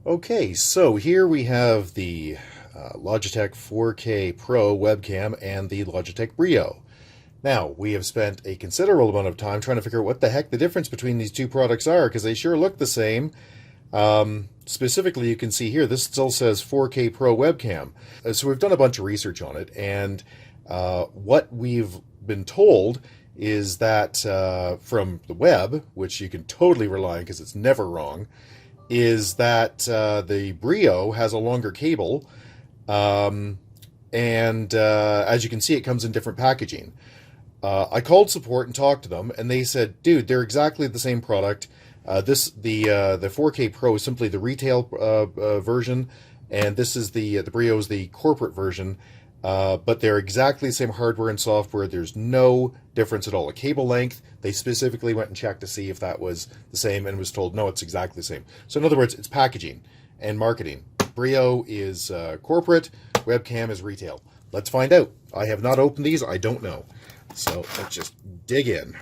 Okay, so here we have the Logitech 4K Pro webcam and the Logitech Brio. Now, we have spent a considerable amount of time trying to figure out what the heck the difference between these two products are, because they sure look the same. Specifically, you can see here, this still says 4K Pro webcam. So we've done a bunch of research on it, and what we've been told is that from the web, which you can totally rely on because it's never wrong, is that the Brio has a longer cable, and as you can see, it comes in different packaging. I called support and talked to them, and they said, dude, they're exactly the same product. The 4K Pro is simply the retail version, and this is the Brio is the corporate version. But they're exactly the same hardware and software. There's no difference at all. A cable length, they specifically went and checked to see if that was the same and was told, no, it's exactly the same. So in other words, it's packaging and marketing. Brio is corporate, webcam is retail. Let's find out. I have not opened these. I don't know. So let's just dig in.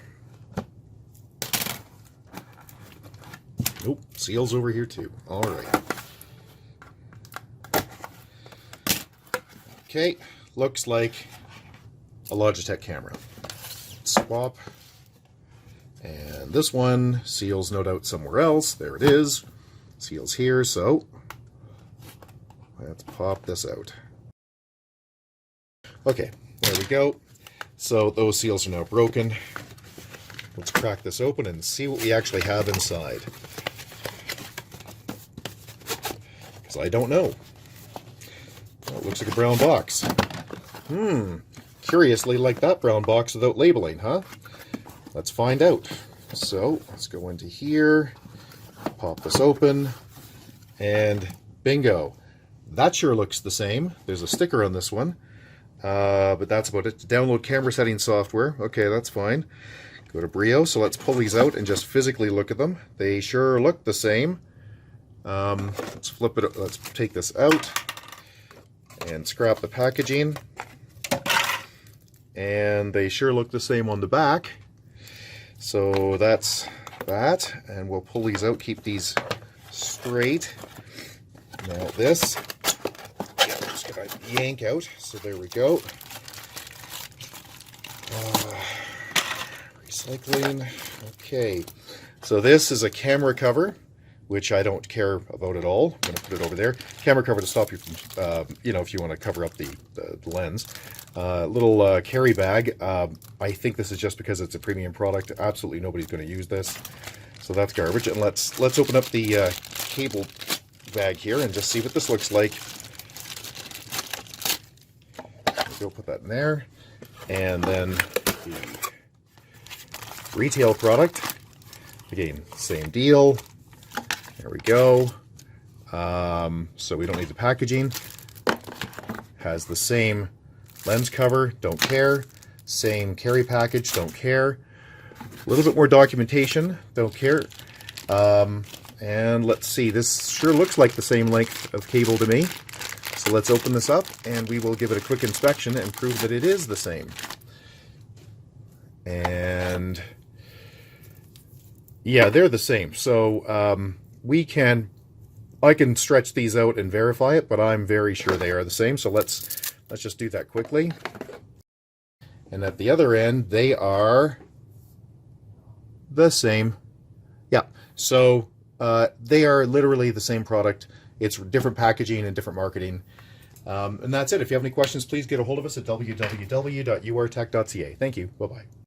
Nope, seals over here too. All right. Okay, looks like a Logitech camera. Swap. And this one, seals no doubt somewhere else. There it is. Seals here, so let's pop this out. Okay, there we go. So those seals are now broken. Let's crack this open and see what we actually have inside. Because I don't know. Well, it looks like a brown box. Curiously like that brown box without labeling, huh? Let's find out. So, let's go into here, pop this open, and bingo. That sure looks the same. There's a sticker on this one, but that's about it. Download camera settings software. Okay, that's fine. Go to Brio, so let's pull these out and just physically look at them. They sure look the same. Let's flip it, let's take this out and scrap the packaging, and they sure look the same on the back. So that's that, and we'll pull these out, keep these straight. Now this, I'm just gonna yank out, so there we go. Recycling, okay. So this is a camera cover, which I don't care about at all. I'm going to put it over there. Camera cover to stop you from, if you want to cover up the lens. Little carry bag. I think this is just because it's a premium product. Absolutely nobody's going to use this. So that's garbage. And let's open up the cable bag here and just see what this looks like. Go put that in there. And then the retail product. Again, same deal. There we go. So we don't need the packaging. Has the same lens cover, don't care. Same carry package, don't care. A little bit more documentation, don't care. And let's see, this sure looks like the same length of cable to me. So let's open this up and we will give it a quick inspection and prove that it is the same. And yeah, they're the same. So I can stretch these out and verify it, but I'm very sure they are the same. So let's just do that quickly. And at the other end, they are the same. Yeah, so they are literally the same product. It's different packaging and different marketing. And that's it. If you have any questions, please get a hold of us at www.urtech.ca. Thank you. Bye-bye.